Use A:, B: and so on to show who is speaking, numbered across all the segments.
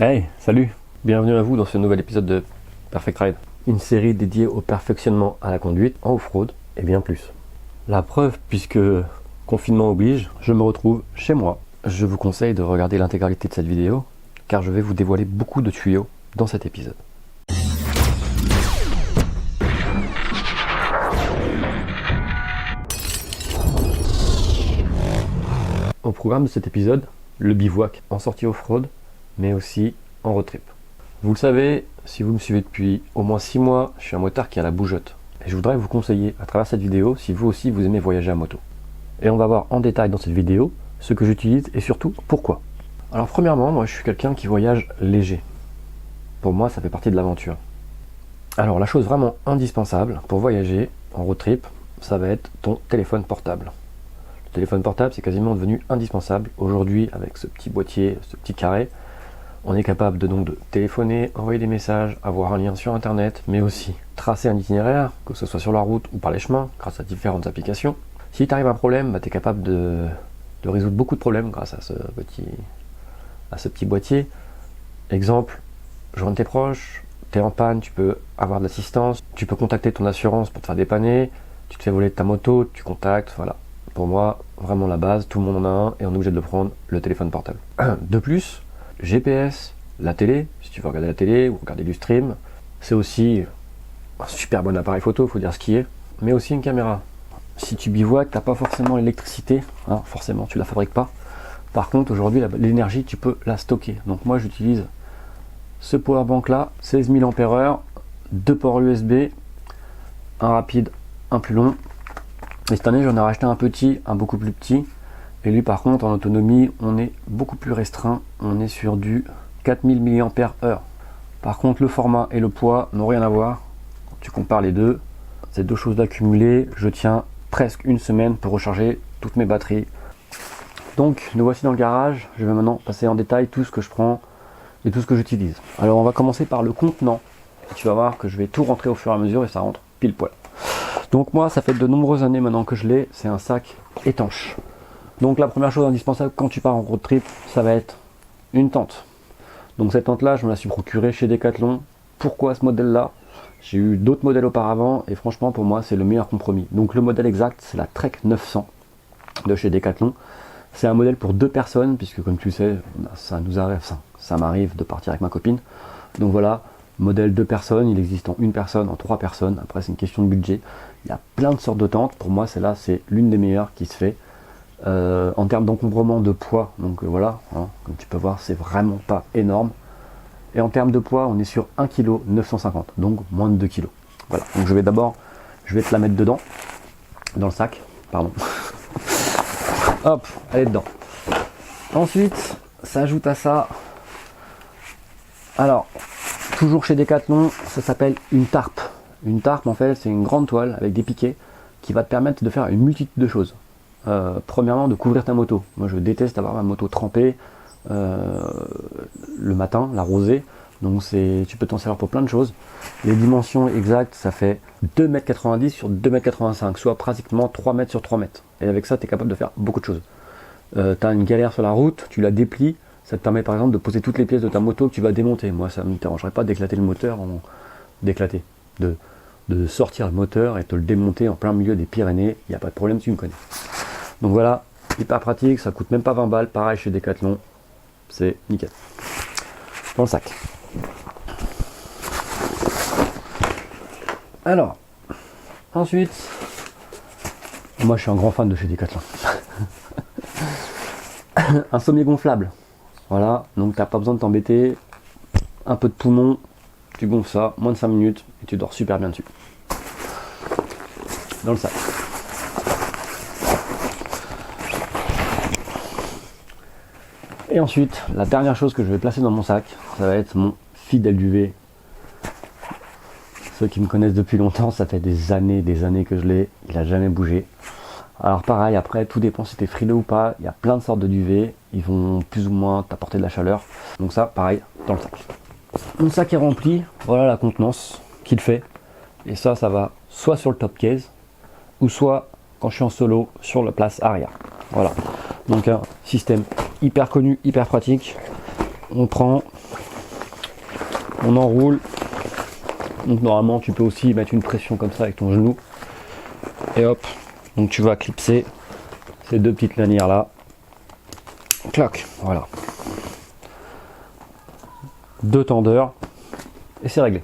A: Hey, salut! Bienvenue à vous dans ce nouvel épisode de Perfect Ride, une série dédiée au perfectionnement à la conduite en off-road et bien plus. La preuve, puisque confinement oblige, je me retrouve chez moi. Je vous conseille de regarder l'intégralité de cette vidéo, car je vais vous dévoiler beaucoup de tuyaux dans cet épisode. Au programme de cet épisode, le bivouac en sortie off-road, mais aussi en road trip. Vous le savez, si vous me suivez depuis au moins 6 mois, je suis un motard qui a la bougeotte. Et je voudrais vous conseiller à travers cette vidéo si vous aussi vous aimez voyager à moto. Et on va voir en détail dans cette vidéo ce que j'utilise et surtout pourquoi. Alors premièrement, moi je suis quelqu'un qui voyage léger. Pour moi ça fait partie de l'aventure. Alors la chose vraiment indispensable pour voyager en road trip, ça va être ton téléphone portable. Le téléphone portable c'est quasiment devenu indispensable. Aujourd'hui avec ce petit boîtier, ce petit carré, on est capable de téléphoner, envoyer des messages, avoir un lien sur internet, mais aussi tracer un itinéraire, que ce soit sur la route ou par les chemins, grâce à différentes applications. Si tu arrives un problème, tu es capable de résoudre beaucoup de problèmes grâce à ce petit boîtier. Exemple, joindre tes proches, tu es en panne, tu peux avoir de l'assistance, tu peux contacter ton assurance pour te faire dépanner, tu te fais voler de ta moto, tu contactes, voilà. Pour moi, vraiment la base, tout le monde en a un et on est obligé de le prendre, le téléphone portable. De plus, GPS, la télé, si tu veux regarder la télé ou regarder du stream, c'est aussi un super bon appareil photo, faut dire ce qui est, mais aussi une caméra. Si tu bivouacs, t'as pas forcément l'électricité, hein, forcément tu la fabriques pas. Par contre aujourd'hui l'énergie tu peux la stocker. Donc moi j'utilise ce powerbank là, 16 000 Ah, 2 ports USB, un rapide, un plus long. Et cette année j'en ai racheté un petit, un beaucoup plus petit. Et lui par contre en autonomie on est beaucoup plus restreint, on est sur du 4000 mAh. Par contre le format et le poids n'ont rien à voir. Quand tu compares les deux, ces deux choses d'accumuler, je tiens presque une semaine pour recharger toutes mes batteries. Donc nous voici dans le garage, je vais maintenant passer en détail tout ce que je prends et tout ce que j'utilise. Alors on va commencer par le contenant. Tu vas voir que je vais tout rentrer au fur et à mesure et ça rentre pile poil. Donc moi ça fait de nombreuses années maintenant que je l'ai, c'est un sac étanche. Donc la première chose indispensable quand tu pars en road trip, ça va être une tente. Donc cette tente là je me la suis procurée chez Decathlon. Pourquoi ce modèle là? J'ai eu d'autres modèles auparavant et franchement pour moi c'est le meilleur compromis. Donc le modèle exact c'est la Trek 900 de chez Decathlon. C'est un modèle pour 2 personnes puisque comme tu sais ça m'arrive de partir avec ma copine. Donc voilà, modèle 2 personnes, il existe en 1 personne, en 3 personnes. Après c'est une question de budget. Il y a plein de sortes de tentes. Pour moi celle-là c'est l'une des meilleures qui se fait. En termes d'encombrement de poids, donc voilà, hein, comme tu peux voir c'est vraiment pas énorme. Et en termes de poids on est sur 1,950 kg, donc moins de 2 kg. Voilà, donc je vais te la mettre dedans, dans le sac, pardon. Hop, elle est dedans. Ensuite, s'ajoute à ça, alors, toujours chez Decathlon, ça s'appelle une tarpe. Une tarpe en fait c'est une grande toile avec des piquets qui va te permettre de faire une multitude de choses. Premièrement de couvrir ta moto. Moi je déteste avoir ma moto trempée le matin, la rosée. Donc tu peux t'en servir pour plein de choses. Les dimensions exactes ça fait 2,90 m sur 2,85 m, soit pratiquement 3 m sur 3 m. Et avec ça tu es capable de faire beaucoup de choses. Tu as une galère sur la route, tu la déplies, ça te permet par exemple de poser toutes les pièces de ta moto que tu vas démonter. Moi ça ne me dérangerait pas d'éclater le moteur, de sortir le moteur et te le démonter en plein milieu des Pyrénées, il n'y a pas de problème, tu me connais. Donc voilà, hyper pratique, ça coûte même pas 20 balles, pareil chez Decathlon, c'est nickel. Dans le sac. Alors, ensuite, moi je suis un grand fan de chez Decathlon. Un sommier gonflable. Voilà, donc t'as pas besoin de t'embêter, un peu de poumon, tu gonfles ça, moins de 5 minutes et tu dors super bien dessus. Dans le sac. Et ensuite, la dernière chose que je vais placer dans mon sac, ça va être mon fidèle duvet. Ceux qui me connaissent depuis longtemps, ça fait des années que je l'ai, il n'a jamais bougé. Alors pareil, après tout dépend si tu es frileux ou pas, il y a plein de sortes de duvets, ils vont plus ou moins t'apporter de la chaleur. Donc ça, pareil, dans le sac. Mon sac est rempli, voilà la contenance qu'il fait. Et ça va soit sur le top case, ou soit quand je suis en solo sur la place arrière. Voilà, donc un système hyper connu, hyper pratique. On prend, on enroule. Donc normalement tu peux aussi mettre une pression comme ça avec ton genou. Et hop, donc tu vas clipser ces deux petites lanières là. Clac, voilà. Deux tendeurs et c'est réglé.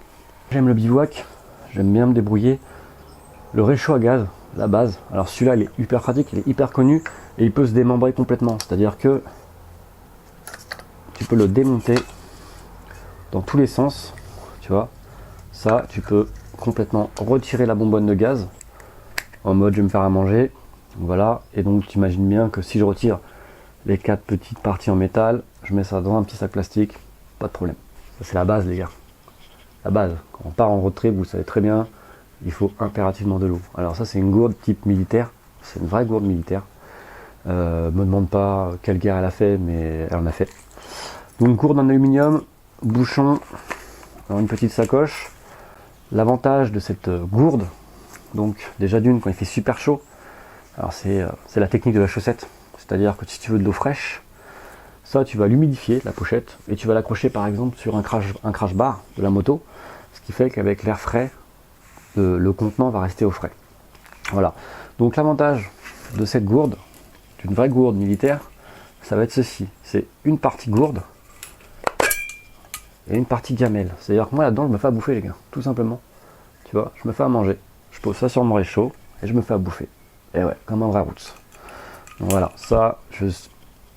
A: J'aime le bivouac, j'aime bien me débrouiller. Le réchaud à gaz, la base, alors celui-là il est hyper pratique, il est hyper connu et il peut se démembrer complètement. C'est-à-dire que tu peux le démonter dans tous les sens, tu vois. Ça, tu peux complètement retirer la bonbonne de gaz en mode je vais me faire à manger. Voilà, et donc tu imagines bien que si je retire les 4 petites parties en métal, je mets ça dans un petit sac plastique, pas de problème. Ça c'est la base les gars. La base, quand on part en road trip, vous savez très bien, il faut impérativement de l'eau. Alors ça c'est une gourde type militaire, c'est une vraie gourde militaire. Me demande pas quelle guerre elle a fait, mais elle en a fait. Donc gourde en aluminium, bouchon, alors une petite sacoche. L'avantage de cette gourde, donc déjà d'une quand il fait super chaud, alors c'est la technique de la chaussette, c'est-à-dire que si tu veux de l'eau fraîche, ça tu vas l'humidifier la pochette et tu vas l'accrocher par exemple sur un crash bar de la moto, ce qui fait qu'avec l'air frais, le contenant va rester au frais. Voilà, donc l'avantage de cette gourde, d'une vraie gourde militaire, ça va être ceci, c'est une partie gourde et une partie gamelle. C'est-à-dire que moi là-dedans je me fais à bouffer les gars, tout simplement. Tu vois, je me fais à manger, je pose ça sur mon réchaud et je me fais à bouffer. Et ouais, comme un vrai roots. Donc voilà, ça je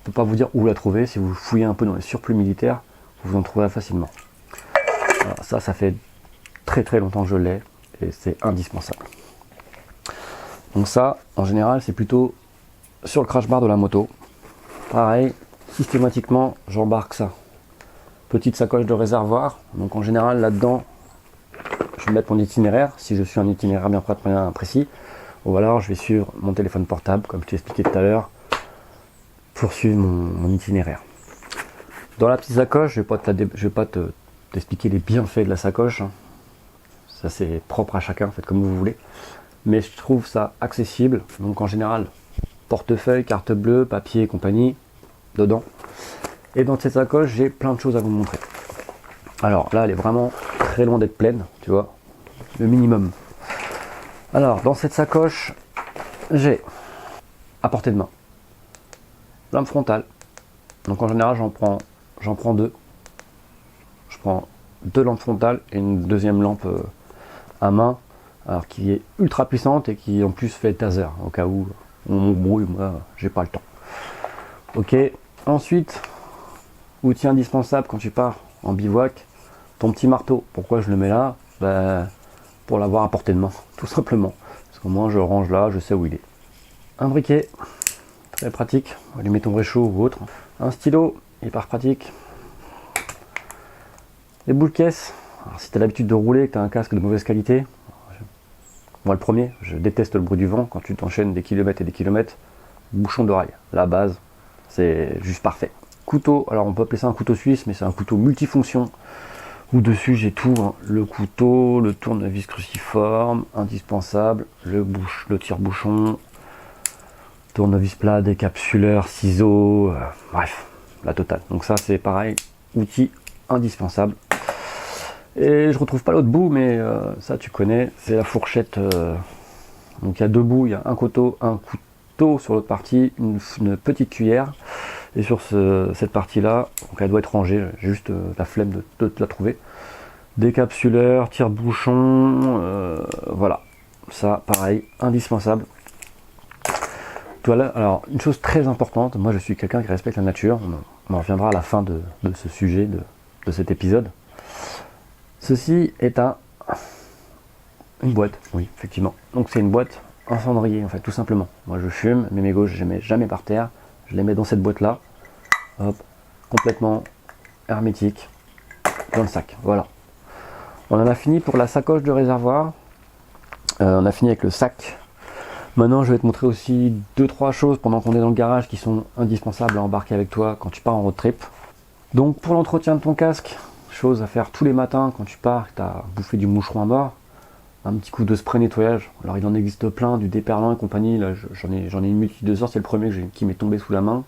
A: peux pas vous dire où la trouver, si vous fouillez un peu dans les surplus militaires, vous en trouverez facilement. Voilà, ça fait très très longtemps que je l'ai et c'est indispensable. Donc ça, en général, c'est plutôt sur le crash bar de la moto. Pareil, systématiquement, j'embarque ça. Petite sacoche de réservoir, donc en général là-dedans, je vais mettre mon itinéraire, si je suis un itinéraire bien précis, ou alors je vais suivre mon téléphone portable, comme je t'ai expliqué tout à l'heure, pour suivre mon itinéraire. Dans la petite sacoche, je vais pas t'expliquer les bienfaits de la sacoche, hein. Ça c'est propre à chacun, faites comme vous voulez, mais je trouve ça accessible, donc en général, portefeuille, carte bleue, papier et compagnie, dedans. Et dans cette sacoche, j'ai plein de choses à vous montrer. Alors là, elle est vraiment très loin d'être pleine, tu vois, le minimum. Alors, dans cette sacoche, j'ai à portée de main, lampe frontale. Donc en général, j'en prends deux. Je prends deux lampes frontales et une deuxième lampe à main, alors qui est ultra puissante et qui en plus fait taser, au cas où on m'embrouille, moi, j'ai pas le temps. Ok, ensuite, outil indispensable quand tu pars en bivouac, ton petit marteau. Pourquoi je le mets là? Pour l'avoir à portée de main, tout simplement. Parce qu'au moins je le range là, je sais où il est. Un briquet, très pratique, allumer ton réchaud ou autre. Un stylo, hyper pratique. Les boules caisses, alors si tu as l'habitude de rouler, que tu as un casque de mauvaise qualité, moi le premier, je déteste le bruit du vent quand tu t'enchaînes des kilomètres et des kilomètres. Bouchon d'oreille, la base, c'est juste parfait. Couteau, alors on peut appeler ça un couteau suisse, mais c'est un couteau multifonction où dessus j'ai tout, hein. Le couteau, le tournevis cruciforme, indispensable, le tire-bouchon, tournevis plat, décapsuleur, ciseaux, bref, la totale. Donc ça c'est pareil, outil indispensable. Et je retrouve pas l'autre bout, mais ça tu connais, c'est la fourchette. Donc il y a deux bouts, il y a un couteau sur l'autre partie, une petite cuillère. Et sur cette partie-là, donc elle doit être rangée, j'ai juste la flemme de la trouver. Décapsuleur, tire-bouchon, voilà. Ça, pareil, indispensable. Alors, une chose très importante, moi je suis quelqu'un qui respecte la nature, on en reviendra à la fin de ce sujet, de cet épisode. Ceci est une boîte, oui, effectivement. Donc c'est une boîte en cendrier, en fait, tout simplement. Moi je fume, mes mégots, je les mets jamais par terre. Je les mets dans cette boîte là, hop, complètement hermétique, dans le sac, voilà. On en a fini pour la sacoche de réservoir, on a fini avec le sac. Maintenant je vais te montrer aussi 2-3 choses pendant qu'on est dans le garage qui sont indispensables à embarquer avec toi quand tu pars en road trip. Donc pour l'entretien de ton casque, chose à faire tous les matins quand tu pars, que tu as bouffé du moucheron à bord, un petit coup de spray nettoyage. Alors il en existe plein, du déperlant et compagnie, là j'en ai une multitude de sortes, c'est le premier qui m'est tombé sous la main.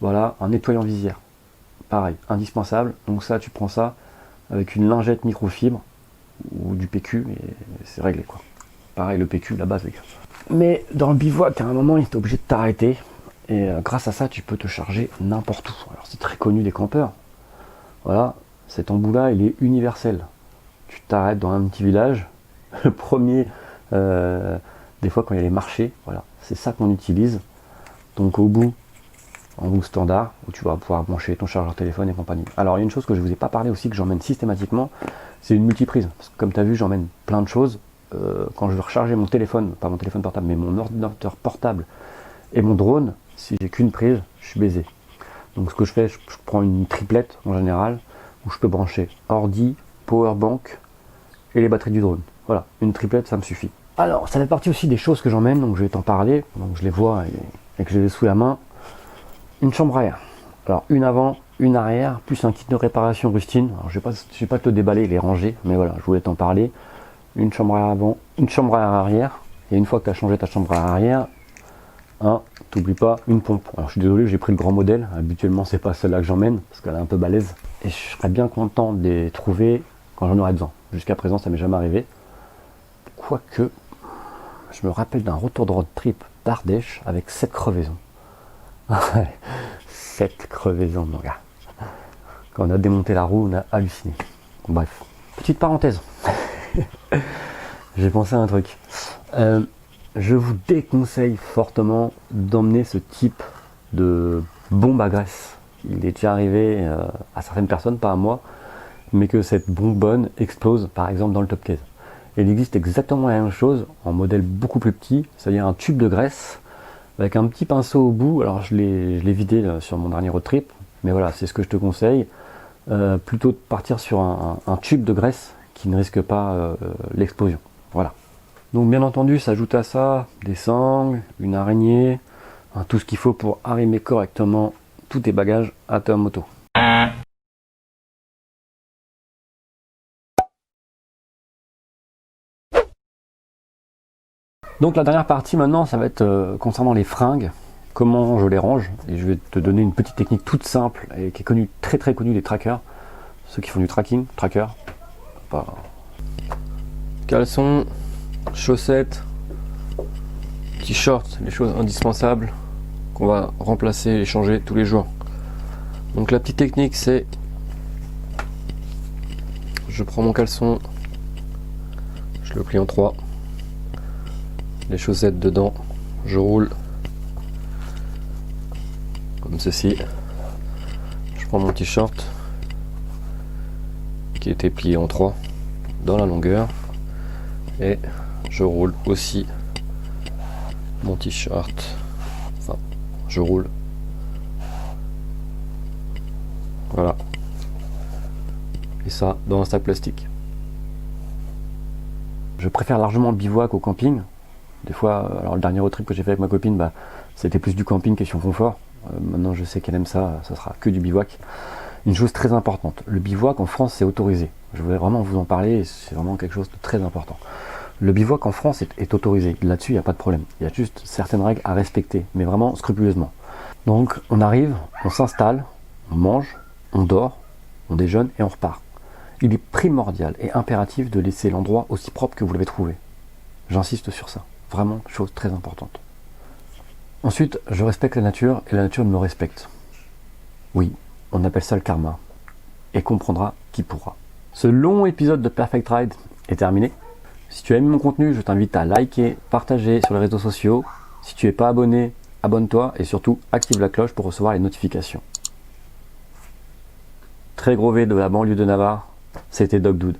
A: Voilà, un nettoyant visière. Pareil, indispensable. Donc ça, tu prends ça avec une lingette microfibre ou du PQ et c'est réglé quoi. Pareil, le PQ, la base les gars. Mais dans le bivouac, à un moment, il est obligé de t'arrêter et grâce à ça, tu peux te charger n'importe où. Alors c'est très connu des campeurs. Voilà, cet embout-là, il est universel. Tu t'arrêtes dans un petit village, le premier, des fois quand il y a les marchés, voilà, c'est ça qu'on utilise. Donc au bout, en bout standard, où tu vas pouvoir brancher ton chargeur téléphone et compagnie. Alors il y a une chose que je ne vous ai pas parlé aussi, que j'emmène systématiquement, c'est une multiprise. Parce que comme tu as vu, j'emmène plein de choses. Quand je veux recharger mon téléphone, pas mon téléphone portable, mais mon ordinateur portable et mon drone, si j'ai qu'une prise, je suis baisé. Donc ce que je fais, je prends une triplette en général, où je peux brancher ordi, powerbank et les batteries du drone. Voilà, une triplette, ça me suffit. Alors, ça fait partie aussi des choses que j'emmène, donc je vais t'en parler, donc je les vois et que je les ai sous la main. Une chambre à air. Alors, une avant, une arrière, plus un kit de réparation rustine. Alors, je vais pas te le déballer, il est rangé, mais voilà, je voulais t'en parler. Une chambre à air avant, une chambre à air arrière. Et une fois que tu as changé ta chambre à air arrière, t'oublies pas une pompe. Alors, je suis désolé, j'ai pris le grand modèle. Habituellement, c'est pas celle-là que j'emmène, parce qu'elle est un peu balèze. Et je serais bien content de les trouver quand j'en aurais besoin. Jusqu'à présent, ça m'est jamais arrivé. Quoique, je me rappelle d'un retour de road trip d'Ardèche avec 7 crevaisons. 7 crevaisons, mon gars. Quand on a démonté la roue, on a halluciné. Bref, petite parenthèse. J'ai pensé à un truc. Je vous déconseille fortement d'emmener ce type de bombe à graisse. Il est déjà arrivé à certaines personnes, pas à moi, mais que cette bonbonne explose, par exemple, dans le top case. Il existe exactement la même chose en modèle beaucoup plus petit, c'est-à-dire un tube de graisse avec un petit pinceau au bout. Alors je l'ai vidé sur mon dernier road trip, mais voilà, c'est ce que je te conseille. Plutôt de partir sur un tube de graisse qui ne risque pas l'explosion. Voilà. Donc bien entendu, s'ajoute à ça des sangles, une araignée, tout ce qu'il faut pour arrimer correctement tous tes bagages à ta moto. Donc la dernière partie maintenant, ça va être concernant les fringues, comment je les range, et je vais te donner une petite technique toute simple et qui est connue, très très connue des trackers, ceux qui font du tracker, pas... Caleçon, chaussettes, t-shirt, les choses indispensables qu'on va remplacer et changer tous les jours. Donc la petite technique c'est, je prends mon caleçon, je le plie en 3, les chaussettes dedans, je roule comme ceci, je prends mon t-shirt qui était plié en 3 dans la longueur et je roule aussi mon t-shirt, enfin je roule, voilà, et ça dans un sac plastique. Je préfère largement le bivouac au camping. Des fois, alors le dernier road trip que j'ai fait avec ma copine, c'était plus du camping question confort. Maintenant je sais qu'elle aime ça, ça sera que du bivouac. Une chose très importante, le bivouac en France c'est autorisé. Je voulais vraiment vous en parler, c'est vraiment quelque chose de très important. Le bivouac en France est autorisé, là-dessus il n'y a pas de problème. Il y a juste certaines règles à respecter, mais vraiment scrupuleusement. Donc on arrive, on s'installe, on mange, on dort, on déjeune et on repart. Il est primordial et impératif de laisser l'endroit aussi propre que vous l'avez trouvé. J'insiste sur ça, vraiment chose très importante. Ensuite, je respecte la nature et la nature me respecte. Oui, on appelle ça le karma. Et comprendra qui pourra. Ce long épisode de Perfect Ride est terminé. Si tu as aimé mon contenu, je t'invite à liker, partager sur les réseaux sociaux. Si tu n'es pas abonné, abonne-toi et surtout active la cloche pour recevoir les notifications. Très gros V de la banlieue de Navarre, c'était Dog Dude.